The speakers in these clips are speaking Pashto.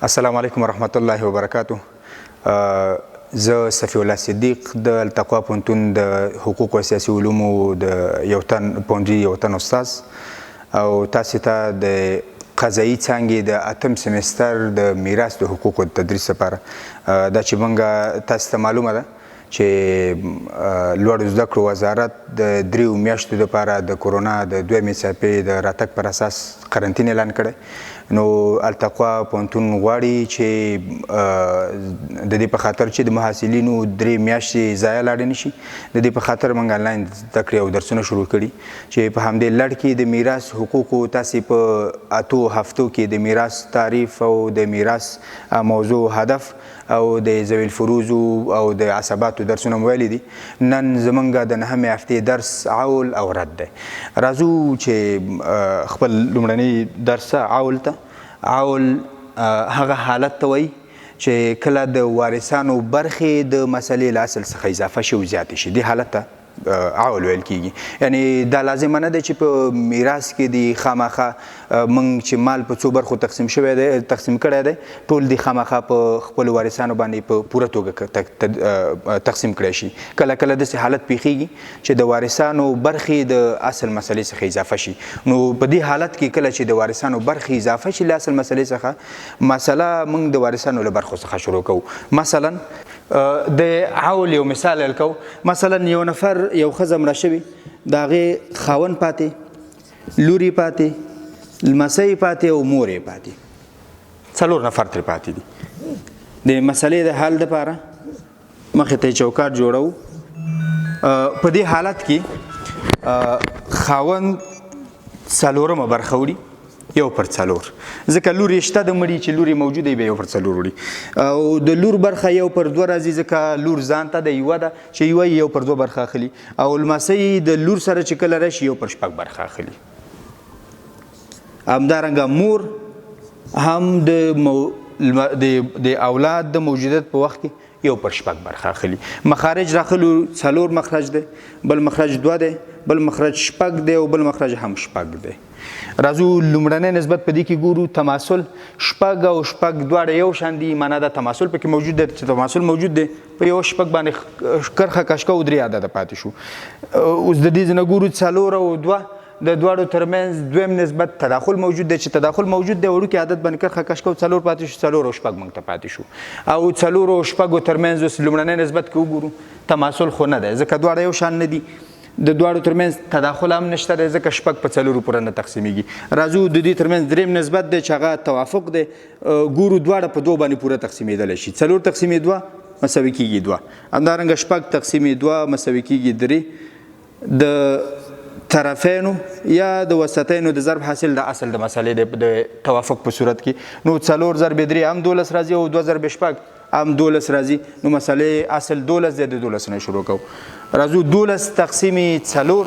السلام علیکم ورحمت الله وبرکاتو. زه صفی الله صدیق د التقوا پوهنتون د حقوق او سیاسي علومو د یو تن استاد او تاسو ته د قضایي څانګې د اتم سمستر د میراث د حقوقو د تدریس لپاره دا چې موږ تاسو ته معلومه ده چې لوړو زده کړو وزارت د 3 میاشتو لپاره د کرونا د 2مې څپې د راتګ پر اساس قرنطین اعلان کړی. نو التقوا پوهنتون غواړي چې د دې په خاطر چې د محصلینو 3 میاشتې ضایع لاړې نه شي، د دې په خاطر موږ آنلاین زده کړې او درسونه شروع کړي چې په همدې لړ کې د میراث حقوقو تاسې په 8 هفتو کې د میراث تعریف او د میراث موضوع هدف او د ذوی الفروض او د عصباتو درسونه مو ویلي دي. نن زمونږ د 9مې هفتې درس عول او رد دی. راځو چې خپل لومړنی درس عول ته. عول هغه حالت ته وایي چې کله د وارثانو برخې د مسلې له اصل څخه اضافه شي او زیاتې شي، دې حالت ته عول ویل کیږي. یعنی دا لازمه نه ده چې په میراث کې د خامخا موږ چې مال په څو برخو تقسیم شوی دی تقسیم کړی دی ټول د خامخا په خپلو وارثانو باندې په پوره توګه تقسیم کړی شي. کله کله داسې حالت پیښیږي چې د وارثانو برخې د اصل مسلې څخه اضافه شي. نو په دې حالت کې کله چې د وارثانو برخې اضافه شي له اصل مسلې څخه، مسله موږ د وارثانو له برخو څخه شروع کوو. مثلا د عول یو مثال الکو. مثلا یو نفر یو ښځه مړه شوي، د هغې خاوند پاتې، لوري پاتې، لمسی پاتې او مور یې پاتې، 4 نفر ترې پاتې دي. د مسلې د حل دپاره مخې ته یې چوکاټ جوړوو. په دې حالت کې خاوند 4مه برخه وړي 1/4، ځکه لور یې شته د مړي چې لور یې موجوده وي 1/4 وړي، او د لور برخه 1/2 راځي ځکه لور ځان ته د یوه ده چې یوه یې 1/2 برخه اخلي، او لمسی د لور سره چې کله راشي 1/6 برخه اخلي. همدارنګه مور هم د اولاد د موجودیت په وخت کې 1/6 برخه اخلي. مخارج راخلو 4 مخرج دی، بل مخرج 2 دی، بل مخرج 6 دی او بل مخرج هم 6 دی. راځو لومړنی نسبت په دې کې ګورو. تماثل 6 او 6 دواړه یو شان دي، معنا دا تماثل پکې موجود دی چې تماثل موجود دی په یو 6 باندې کرښه کشکه او 3 عدده پاتې شو. اوس د دې نه ګورو 4 او 2 د دواړو ترمنځ دویم نسبت تداخل موجود دی، چې تداخل موجود دی وړوکي عدد باندې کرښه کشکه او 4 پاتې شو، 4 او 6 موږ ته پاتې شو. او 4 او 6 ترمنځ اوس لومړنی نسبت کې وګورو، تماثل خو نه دی ځکه دواړه یو شان نه دي، د دواړو ترمنځ تداخل هم نشته دی ځکه 6 په 4 پورې نه تقسیمیږي. راځو د دې ترمنځ دریم نسبت دی چې هغه توافق دی. ګورو دواړه په 2 باندې پوره تقسیمیدلی شي. 4 تقسیم 2 مساوي کیږي 2، همدارنګه 6 تقسیم 2 مساوي کیږي 3. د طرفینو یا د وسطینو د ضرب حاصل د اصل د مسلې د توافق په صورت کې، نو 4 ضرب 3 هم 12 راځي او 2 ضرب 6 هم 12 راځي، نو مسلې اصل 12 دی، د 12 نه شروع کوو. راځو 12 تقسیم 4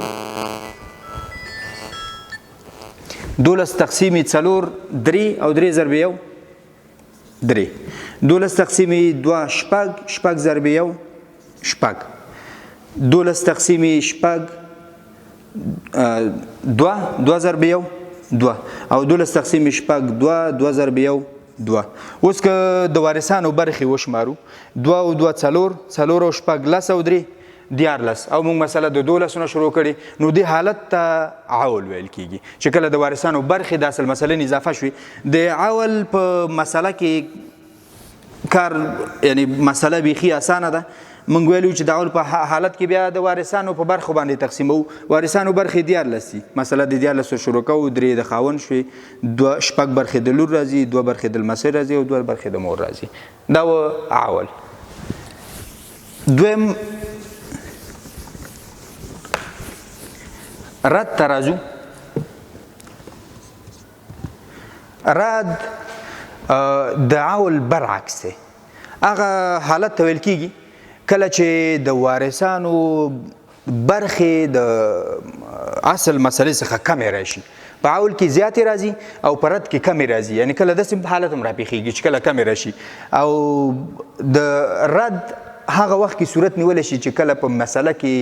12 تقسیم 4 3 او 3 ضرب 1 3. 12 تقسیم 2 6 ضرب 1 6. 12 تقسیم 6 2 ضرب 1 2 او 12 تقسیم 6 2 ضرب 1 2. اوس که د وارثانو برخې وشمارو 2 او 2 4 4 او 6 لس او 3 14 او موږ مسله د 12 نه شروع کړي، نو دې حالت ته عول ویل کیږي چې کله د وارثانو برخې د اصل مسلې نه اضافه شوي. د عول په مسله کې کار یعنی مسله بیخي اسانه ده. موږ ویلو چې د عول په حالت کې بیا د وارثانو په برخو باندې تقسیمو. وارثانو برخې 14 دي، مسله د 14 شروع کوو. 3 د خاوند شوي، 6 برخې د لور راځي، 2 برخې د لمسی راځي او 2 برخې د مور راځي. دا و عول. دویم رد ته راځو. رد د عول برعکس دی. هغه حالت ته ویل کیږي کله چې د وارثانو برخې د اصل مسلې څخه کمې راشي. په عول کې زیاتې راځي او په رد کې کمې راځي، یعنی کله داسې حالت هم راپېښېږي چې کله کمې راشي. او د رد هغه وخت کې صورت نیولی شي چې کله په مسله کې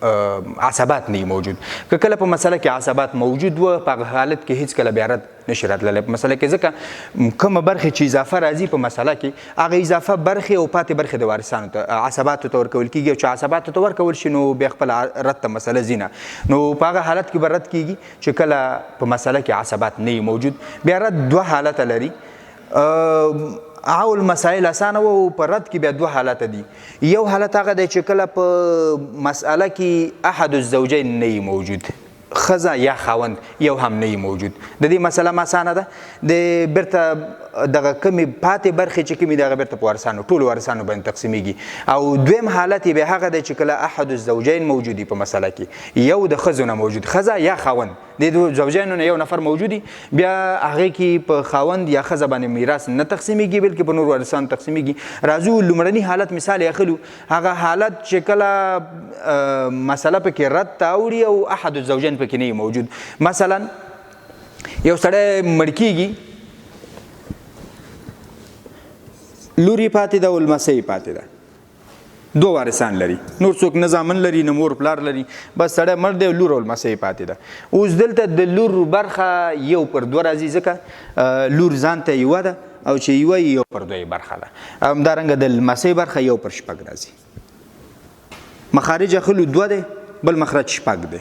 عصبات نه موجود. که کله په مسله کې عصبات موجود و په هغه حالت کې هیڅ کله بیا رد نشي راتللی په مسله کې، ځکه کومه برخې چې اضافه راځي په مسله کې هغه اضافه برخې او پاتې برخې د وارثانو ته عصباتو ته ورکول کېږي، او چې عصباتو ته ورکول شي نو بیا خپل رد ته مسله ځي نه، نو په هغه حالت کې به رد کېږي چې کله په مسله کې عصبات نه موجود. بیا رد دوه حالته لري، اول مسائل اسانه و په رد کې بیا دوه حالت دي. یو حالت هغه دی چې کله په مسئله کې احد الزوجین نه موجود، ښځه یا خاوند یو هم نه موجود، د دې مسله ما اسانه ده، د بیرته دغه کمې پاتې برخې چې کومې دي هغه بیرته په وارثانو ټولو وارثانو باندې تقسیمیږي. او دویم حالت یې بیا هغه دی چې کله احد الزوجین موجود په مسله کې، یو د ښځو نه موجود، ښځه یا خاوند، د دوه زوجینو نه یو نفر موجودي، بیا هغې کې په خاوند یا ښځه باندې میراث نه تقسیمیږي بلکې په نور وارثانو تقسیمیږي. راځو لومړني حالت مثال یې اخلو، هغه حالت چې کله مسله پکې رد ته اوړي او احد الزوجین پکې نه موجود. مثلا یو سړی مړ کېږي، لور یې پاتې ده او لمسی یې پاتې ده، دوه وارثان لري، نور څوک نه زامن لري نه مور پلار لري، بس سړی مړ دی او لور او لمسی یې پاتې ده. اوس دلته د لور برخه یو پر دوه راځي، ځکه لور ځان ته یوه ده او چې یوه یو پر دوه برخه ده. همدارنګه د لمسی برخه یو پر شپږ راځي. مخارج اخلو دوه دی، بل مخرج شپږ دی.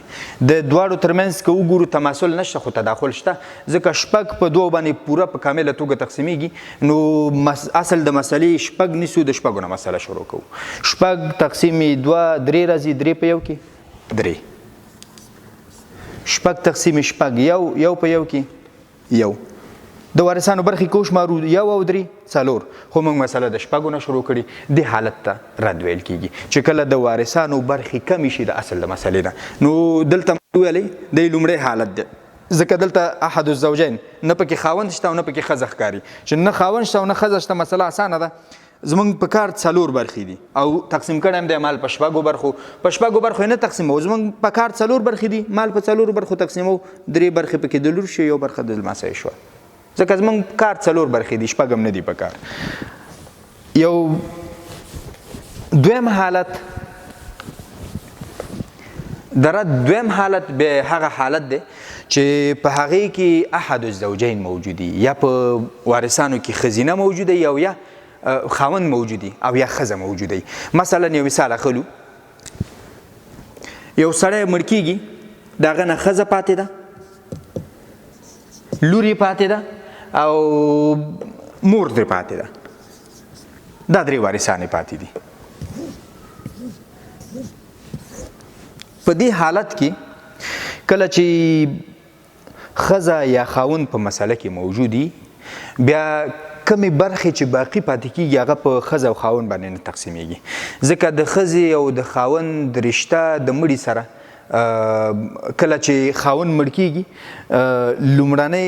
د دواړو ترمنځ که وګورو تماثل نشته خو تداخل شته، ځکه شپږ په دوه باندې پوره په کامله توګه تقسیمیږي. نو اصل د مسلې شپږ نیسو، د شپږو نه مسله شروع کوو. شپږ تقسیم دوه درې راځي، درې په یو کې درې. شپږ تقسیم شپږ یو په یو کې یو. د وارثانو برخې کوش مارو یو او درې څلور، خو موږ مسله د شپږو نه شروع کړي. دې حالت ته رد ویل کېږي چې کله د وارثانو برخې کمې شي د اصل د مسلې نه. نو دلته ویلی د لومړی حالت دی، ځکه دلته احد الزوجین نه پکې خاوند شته او نه پکې ښځه ښکاري، چې نه خاوند شته او نه ښځه شته، مسله اسانه ده. زمونږ په کار څلور برخې دي او تقسیم کړی هم دی مال په شپږو برخو، په شپږو برخو یې نه تقسیمو، زمونږ په کار څلور برخې دي، مال په څلورو برخو تقسیمو، درې برخې پکې د لور شي، یو برخه د لمسی شوه، ځکه زمونږ کار څلور برخې دي، شپږ هم نه دي په کار. یو دویم حالت د رد دویم حالت به هغه حالت دی چې په هغې کې احد الزوجین موجودي، یا په وارثانو کې ښځینه موجوده او یا خاوند موجودي او یا ښځه موجودي. مثلا یو مثال اخلو، یو سړی مړ کېږي، د هغه نه ښځه پاتې ده، لور یې پاتې ده او مور ترې پاتې ده، دا درې وارثان یې پاتې دي. په دې حالت کې کله چې ښځه یا خاوند په مسله کې موجودي، بیا کمې برخې چې باقي پاتې کېږي هغه په ښځه او خاوند باندې نه تقسیمیږي، ځکه د ښځې او د خاوند رشته د مړي سره کله چې خاوند مړ کېږي، لومړنی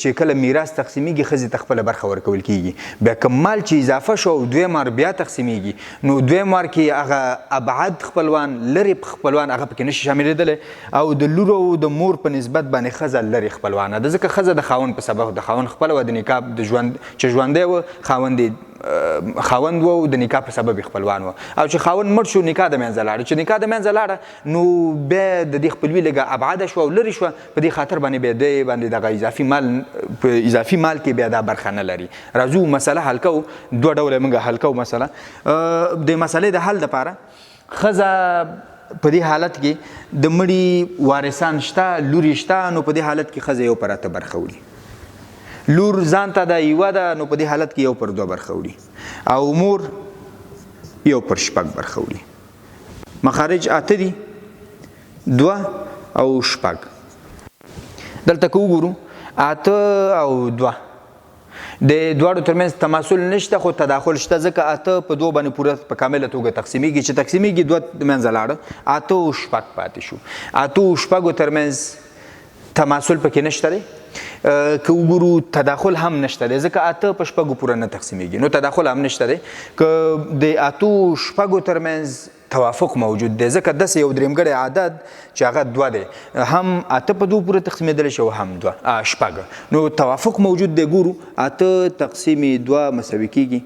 چې کله میراث تقسیمیږي ښځې ته خپله برخه ورکول کېږي. بیا که مال چې اضافه شو او دویم وار بیا تقسیمیږي، نو دویم وار کې هغه ابعد خپلوان، لرې خپلوان هغه پکې نشي شاملېدلی، او د لور او د مور په نسبت باندې ښځه لرې خپلوانه ده، ځکه ښځه د خاوند په سبب، د خاوند خپله وه، د نکاح د ژوند چې ژوندی و خاوند و او د نکاح په سبب خپلوان و، او چې خاوند مړ شو نکاح د منځه لاړه، چې نکاح د منځه لاړه نو بیا د دې خپلوي لږه ابعده شوه او لرې شوه، په دې خاطر باندې بیا دی باندې دغه اضافي مال په اضافي مال کې بیا دا برخه نه لري. راځو مسله حل کوو، دوه ډوله موږ حل کوو مسله. د مسلې د حل دپاره ښځه په دې حالت کې د مړي وارثان شته، لور یې شته، نو په دې حالت کې ښځه یو پر اته برخه وړي، لور ځان ته د یوه ده، نو په دې حالت کې یو پر دوه برخه وړي، او مور یو پر شپږ برخه وړي. مخارج اته دي، دوه او شپږ. دلته که وګورو اته او دوه د دواړو ترمنځ تماثل نشته، خو تداخل شته، ځکه اته په دوه باندې پوره په کامله توګه تقسیمیږي، چې تقسیمیږي دوه د منځه لاړه، اته او شپږ پاتې شو. اته او شپږو ترمنځ تماثل پکې نشته دی، که وګورو تداخل هم نشته دی، ځکه اته په شپږو پوره نه تقسیمیږي، نو تداخل هم نشته دی. که د اتو شپږو ترمنځ توافق موجود دی، ځکه داسې یو درېمګړی عدد چې هغه دوه دی، هم اته په دوه پوره تقسیمېدلی شي او هم دوه شپږ، نو توافق موجود دی. ګورو اته تقسیم دوه مساوي کېږي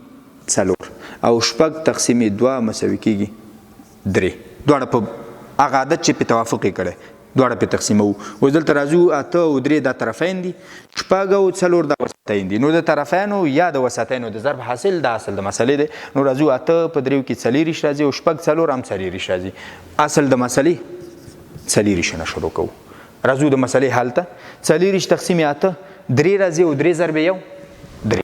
څلور، او شپږ تقسیم دوه مساوي کېږي درې، دواړه په هغه عادت چې په توافق یې کړی دواړه په تقسیمو. اوس دلته راځو 8 او 3 دا طرفین دي، 6 او 4 دا وسطین دي. نو د طرفینو یا د وسطینو د ضرب حاصل د اصل د مسلې دی. نو راځو 8 په 3 کې 40 راځي او 6 4 هم 40 راځي. اصل د مسلې 40 نه شروع کوو. راځو د مسلې حل ته. 40 تقسیم 8 3 راځي او 3 ضرب 1 3.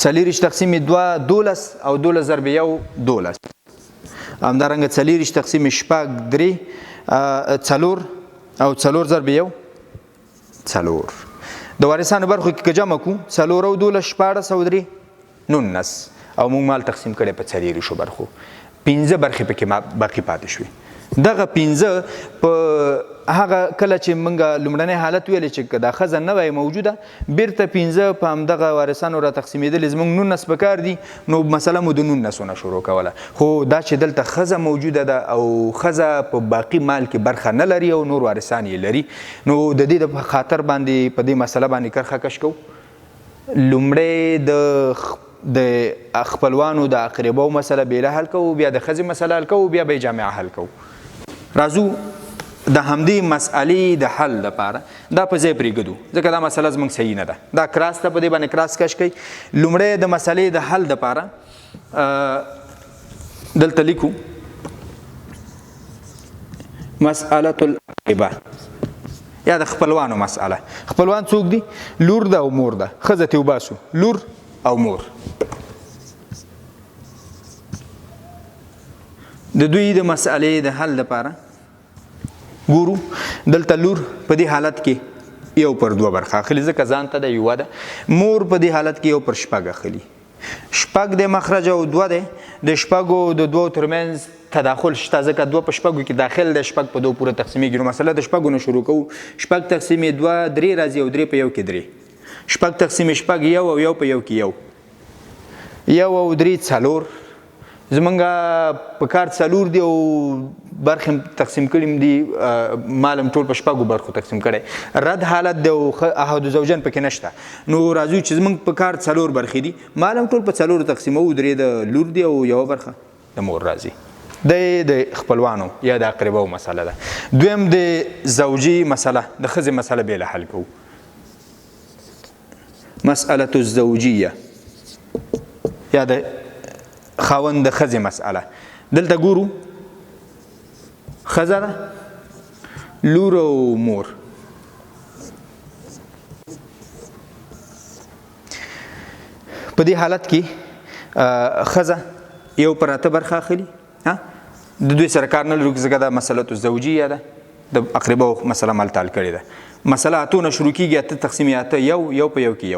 40 تقسیم 2 12 او 12 ضرب 1 12. همدارنګه 40 تقسیم 6 3 4 او 4 ضرب 1 4. د وارثانو برخو کې جمع کو 4 او 12 14 او 3 19 او موږ مال تقسیم کړي په 40 شو برخو. 15 برخې پکې باقی پاتې شوي. دغه 15 په هغه کله چې موږ لومړنی حالت ویل چې دا ښځه نه وای موجوده بیرته 15 په همدغه وارثانو را تقسیمېدل زموږ 19 پکار دي. نو مسله مو د 19 نه شروع کوله. خو دا چې دلته ښځه موجوده ده او ښځه په باقي مال کې برخه نه لري او نور وارثان یې لري، نو د دې د خاطر باندې په دې مسله باندې کرخه کش کوو. لومړی د خپلوانو د اقرباو مسله بیله حل کوو، بیا د ښځې مسله حل کوو، بیا به جامعه حل کوو. راځو د همدې مسئلې د حل لپاره دا په ځای پرېږدو ځکه دا مسله زموږ صحیح نه ده. دا کراس ته په دې باندې کراس کش کوي. لومړی د مسئلې د حل لپاره دلته لیکو مسأله الاقربا یا د خپلوانو مسئله. خپلوان څوک دي؟ لور ده او مور ده. ښځه ترې وباسو، لور او مور. د دوی د مسئلې د حل لپاره ګورو دلته لور په دې حالت کې 1/2 برخه اخلي ځکه ځان ته د یوه ده. مور په دې حالت کې 1/6 اخلي. 6 د مخرج او 2 ده. د 6 د 2 ترمنځ تداخل شته ځکه 2 په 6 کې داخل د 6 په 2 پوره تقسیمېږي. نو مسله د 6 نه شروع کوو. 6 تقسیم 2 3 راځي او 3 په 1 کې 3. 6 تقسیم 6 1 او 1 په 1 کې 1 1 او 3 4. زمونږ په کار 4 دی او برخې تقسیم کړي دي، مالم ټول په 6 برخو تقسیم کړی. رد حالت د احد زوجین پکې نشته. نو راځو چې زمونږ په کار 4 برخې دي، مالم ټول په 4 تقسیمو. 3 د لور دی او 1 برخه د مور راځي. د خپلوانو یا د اقرباو مسله ده. دویم د زوجي مسله د ښځې مسله بیله حل کوو. مسأله الزوجیه یا د خاوند د ښځې مسأله. دلته ګورو ښځه ده، لور او مور. په دې حالت کې ښځه 1/8 برخه اخلي. د دوی سره کار نه لرو ځکه دا مسأله الزوجیه ده، د اقرباو مسله ملتال کړې ده. مسله 8 نه شروع کېږي. 8 تقسیم 8 1 په 1 کې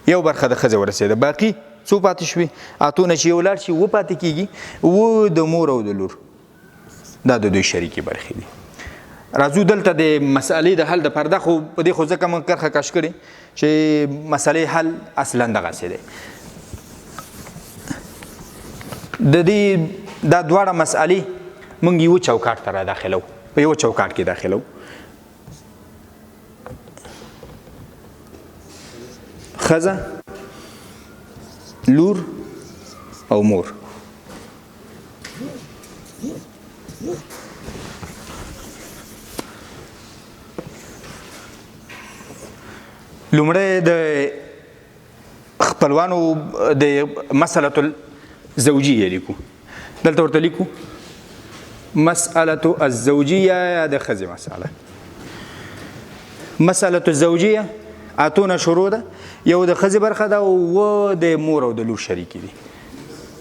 1 برخه د ښځې ورسېده. باقي څو پاتې شوي؟ 8 نه چې یو لاړ شي 2 پاتې کېږي. 2 د مور او د لور دا د دوی شریکې برخې دي. راځو دلته د مسئلې د حل د پرده خو په دې خو ځکه موږ کرښه کش کړې چې مسئلې حل اصلا دغسې دی. د دې دا دواړه مسئلې موږ یو چوکاټ ته را داخلو، په یو چوکاټ کې داخلو. ښځه، لور او مور. لومړی د خپلوانو د مسأله الزوجیه لیکو. دلته ورته لیکو مسأله الزوجیه یا د ښځې مسأله. مسأله الزوجیه 8 شروع ده. یو د ښځې برخه ده او د مور او د لور شریکې دي.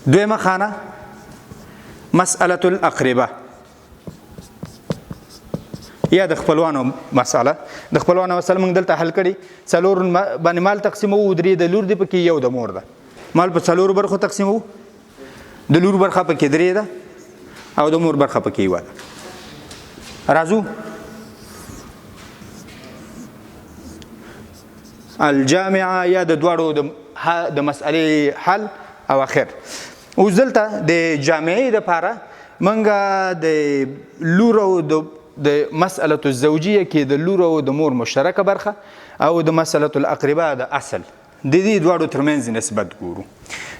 دویمه خانه مسأله الاقربه یا د خپلوانو مسأله. د خپلوانو مسأله موږ دلته حل کړي. 4 باندې مال تقسیمو. 3 د لور دی پکې 1 د مور ده. مال په 4 برخو تقسیمو. د لور برخه پکې 3 ده او د مور برخه پکې 1 ده. راځو الجامعه یا د دواړو د مسئلې حل او اخر. اوس دلته د جامعې دپاره موږ د لور او د مسأله الزوجیه کې د لور او د مور مشترکه برخه او د مسأله الاقربا د اصل د دې دواړو ترمنځ نسبت ګورو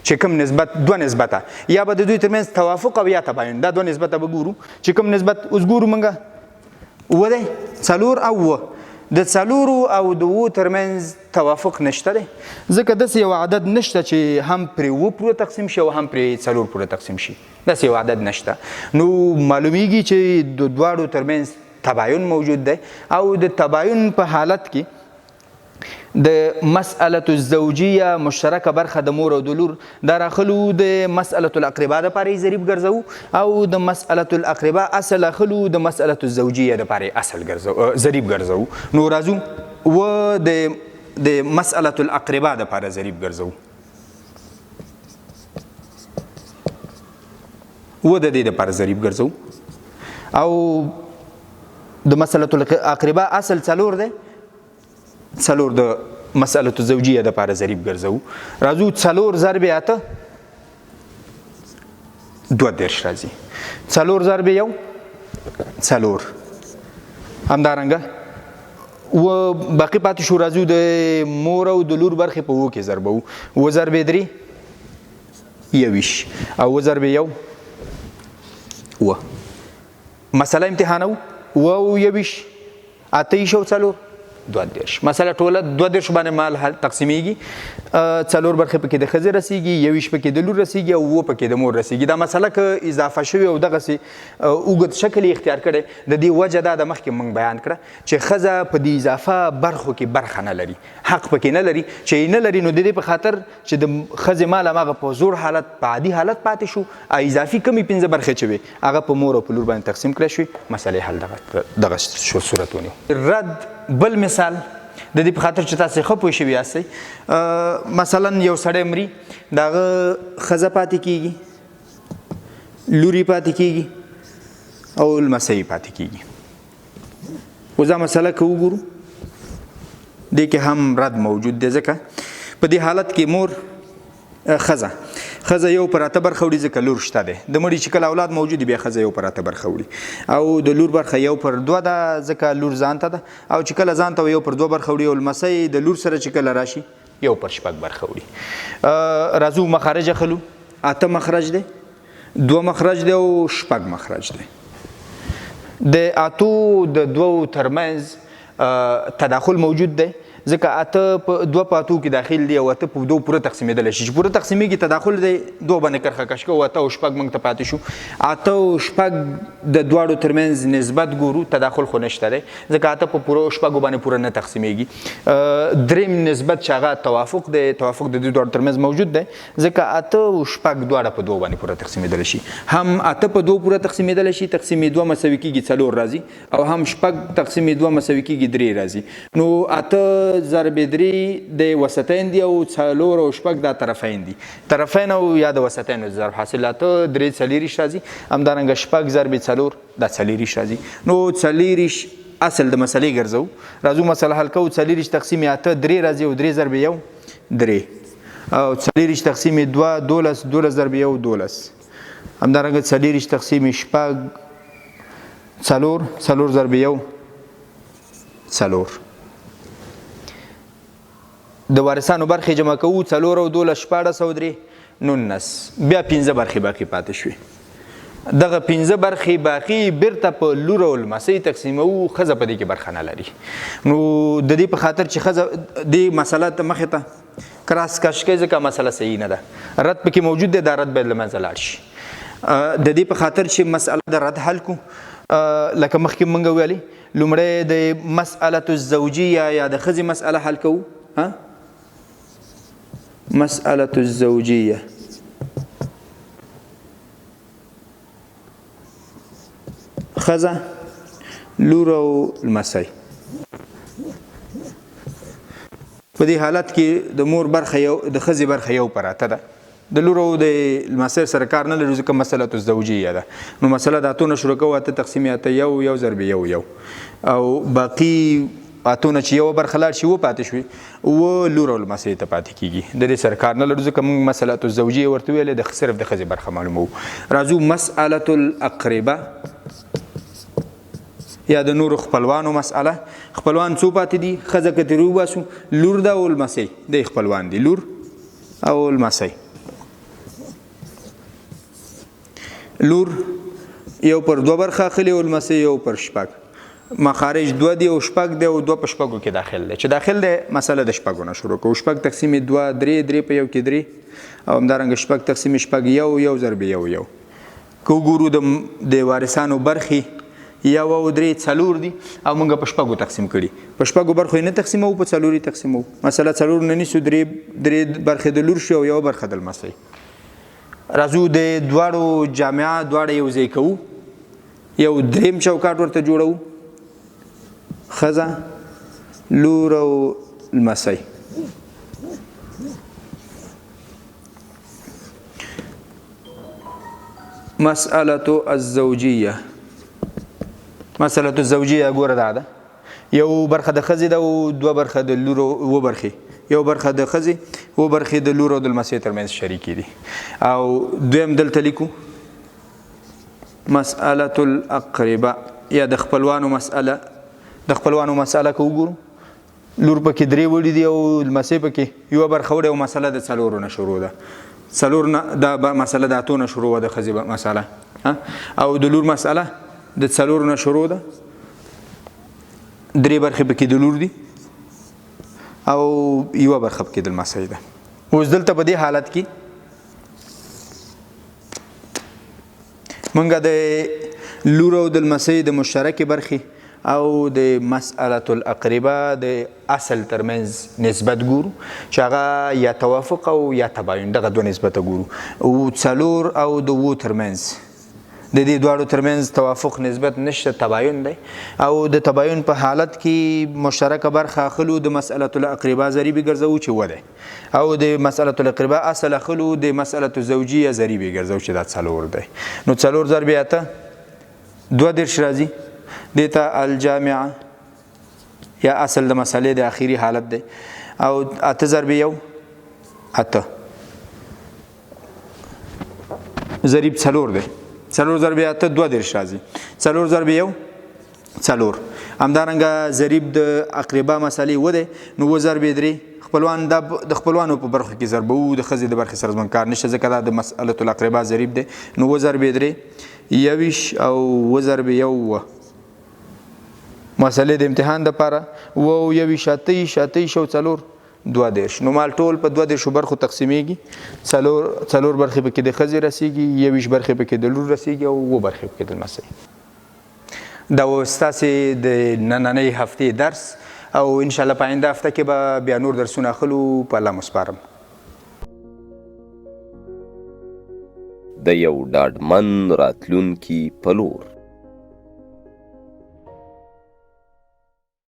چې کوم نسبت دوه نسبته یا به د دوی ترمنځ توافق او یا تباین دا دوه نسبته به ګورو چې کوم نسبت اوس ګورو موږ اووه دی څلور او اووه د څلورو او د اووه ترمنځ توافق نشته دی ځکه داسې یو عدد نشته چې هم پرې اووه پوره تقسیم شي او هم پرې څلور پوره تقسیم شي داسې یو عدد نشته نو معلومیږي چې د دواړو ترمنځ تباین موجود دی او د تباین په حالت کې د مسألة الزوجیه مشترکه برخه د مور او د لور دا راخلو د مسألة الاقربا دپاره یې ضریب ګرځوو او د مسألة الاقربا اصل اخلو د مسألة الزوجیه دپاره یې اصل ضریب ګرځوو نو راځو و د مسألة الاقربا دپاره ضریب ګرځوو و د دې دپاره ضریب ګرځوو او د مسألة الاقربا اصل څلور دی څلور د مسألة الزوجیه دپاره ضریب ګرځوو راځو څلور ضرب اته دوه دېرش راځي څلور ضرب یو څلور همدارنګه و باقي پاتې شو راځو د مور او د لور برخې په اووه کې ضربوو اووه ضرب درې یویش او اووه ضرب یو اووه مسله امتحانوو اووه او یویش اته ایش او څلور دوه دېرش مسله ټوله دوه دېرش باندې مال تقسیمیږي څلور برخې پکې د ښځې رسیږي یویش پکې د لور رسیږي او اووه پکې د مور رسیږي دا مسله که اضافه شوې او دغسې اوږد شکل یې اختیار کړی د دې وجه دا د مخکې موږ بیان کړه چې ښځه په دې اضافه برخو کې برخه نه لري حق پکې نه لري چې یې نه لري نو د دې په خاطر چې د ښځې مال هماغه په زور حالت په عادي حالت پاتې شو اضافي کمې پنځه برخې چې وې هغه په مور او په لور باندې تقسیم کړی شوې مسلې حل دغه صورت ونیو رد بل مثال د دې په خاطر چې تاسې ښه پوه شوي یاستئ مثلا یو سړی مري د هغه ښځه پاتې کېږي لوري پاتې کېږي او لمسی پاتې کېږي اوس دا مسله که وګورو دې کې هم رد موجود دی ځکه په دې حالت کې مور ښځه یو پر اته برخه وړي ځکه لور شته دی د مړي چې کله اولاد موجود بیا ښځه یو پر اته برخه وړي او د لور برخه یو پر دوه ده ځکه لور ځانته ده او چې کله ځانته یو پر دوه برخه وړي او لمسی د لور سره چې کله راشي یو پر شپږ برخه وړي راځو مخارج اخلو اته مخرج دی دوه مخرج دی او شپږ مخرج دی د اتو د دوو ترمنځ تداخل موجود دی ځکه اته په دوه په اتو کې داخل دی او اته په دوه پوره تقسیمېدلی شي چې پوره تقسیمېږي تداخل دی دوه باندې کرښه کش کوو اته او شپږ موږ ته پاتې شو اته او شپږ د دواړو ترمنځ نسبت ګورو تداخل خو نشته دی ځکه اته په پوره شپږو باندې پوره نه تقسیمېږي دریم نسبت چې هغه توافق دی توافق د دې دواړو ترمنځ موجود دی ځکه اته او شپږ دواړه په دوه باندې پوره تقسیمېدلی شي هم اته په دوه پوره تقسیمېدلی شي تقسیمې دوه مساوي کېږي څلور راځي او هم شپږ تقسیمې دوه مساوي کېږي درې راځي نو اته ضرب درې د وسطین دی او څلور او شپږ دا طرفین دي طرفین او یا د وسطینو ضرب حاصل اته درې څلېرویشت راځي همدارنګه شپږ ضرب څلور دا څلېرویشت راځي نو څلېرویشت اصل د مسلې ګرځو راځو مسله حل کوو څلېرویشت تقسیم اته درې راځي او درې ضرب یو درې او څلېرویشت تقسیم دوه دولس دولس ضرب یو دولس همدارنګه څلېرویشت تقسیم شپږ څلور څلور ضرب یو څلور د وارثانو برخې جمع کوو څلور او دولس شپاړس او درې نولس بیا پنځه برخې باقي پاتې شوې دغه پنځه برخې باقي بیرته په لور او لمسۍ تقسیموو ښځه په دې کې برخه نه لري نو د دې په خاطر چې ښځه دې مسله ته مخې ته کراس کش کوي ځکه مسله صحیح نه ده رد پکې موجود دی دا رد باید له منځه لاړ شي د دې په خاطر چې مسله د رد حل کو لکه مخکې مونږ ویلي لومړی د مسألة الزوجیه یا د ښځې مسأله حل کوو مسألة الزوجية ښځه لور او لمسی په دې حالت کې د مور برخه یو د ښځې برخه یو پر اته ده د لور او د لمسی سره کار نه لري ځکه مسألة الزوجیه ده نو مسله د اتو نه شروع کوو اته تقسیم اته یو ضرب یو او باقي اتونه چې یو برخه لاړ شي و پاتې شوي و لور او لمسۍ ته پاتې کېږي د دې سره کار نه لرو ځکه موږ مسألة الزوجیه ورته ویلې صرف د ښځې برخه معلوموو راځو مسألة الاقربه یا د نورو خپلوانو مسأله. خپلوان څو پاتې دي؟ ښځه که ترې وباسو لور ده او لمسی دی خپلوان دي، لور او لمسی. لور یو پر 2 برخه اخلي او لمسی یو پر 6. مخارج 2 دي او 6 دی او 2 په 6 کې داخل دی. چې داخل دی مسله د 6 نه شروع کوو. 6 تقسیم 2 3 3 په یو کې 3 او همدارنګه 6 تقسیم 6 1 ضرب 1 که وګورو د وارثانو برخې 1 او 3 4 دي او موږ په 6 تقسیم کړي. په 6 برخو نه تقسیمو، په 4 تقسیمو. مثلا 4 نه نیسو 3 برخې د لور شي او 1 برخه د لمسی. راځو د دواړو جامعه دواړه یو ځای کوو، یو دریم چوکاټ ورته جوړو، ښځه لور او لمسی. مسألة الزوجیه. مسألة الزوجیه ګوره دا ده، یو برخه د ښځې ده او 2 برخه د لور او 2 برخې، یو برخه د ښځې 2 برخې د لور او د لمسی ترمنځ شریکې دي. او دویم دلته لیکو مسألة الاقرباء یا د خپلوانو مسأله. د خپلوانو مسأله که وګورو لور پکې 3 وړي دي او لمسی پکې 1 برخه وړي او مسأله د 4 نه شروع ده. 4 نه دا مسأله د 8 نه شروع ده، ښځې مسأله او د لور مسأله د 4 نه شروع ده. 3 برخې پکې د لور دي او 1 برخه پکې د لمسی ده. اوس دلته په دې حالت کې مونږ د لور او د لمسی د مشترکې برخې او د مسألة الاقرباء د اصل ترمنځ نسبت ګورو چې هغه یا توافق او یا تباین، دغه 2 نسبت ګورو. او 4 او د 2 ترمنځ د دې دواړو ترمنځ توافق نسبت نشته، تباین دی. او د تباین په حالت کې مشترکه برخه اخلو، د مسألة الاقرباء ضریبې ګرځو چې 2 دی او د مسألة الاقرباء اصل اخلو، د مسألة الزوجیه ضریبې ګرځو چې دا 4 دی. نو 4 ضرب 8 22 راځي. دیتا الجامعه یا اصل د مسئلې د اخیری حالت دی او 8 ضرب 1 8 ضریب 4 دی. 4 ضرب 8 22 راځي. 4 ضرب 1 4. همدارنګه ضریب د اقربا مسئلې و دی. نو 2 ضرب 3 خپلوان د خپلوانو په برخه کې ضربو، د ښځې د برخې سره زموږ کار نشته ځکه دا د مسألة الاقرباء ضریب دی. نو 2 ضرب 3 21 او 2 ضرب 1 مسئلې د امتحان دپاره و 21 28 او 4 22. نو مال ټول په 22 برخو تقسیمیږي. 4 برخې پکې د ښځې رسیږي، 21 برخې پکې د لور رسیږي او 2 برخې پکې د لمسی. دا و ستاسې د نننۍ هفتې درس او انشاءالله په آینده هفته کې به بیا نور درسونه اخلو. په الله مسپارم. د یو ډاډمن راتلونکي په لور.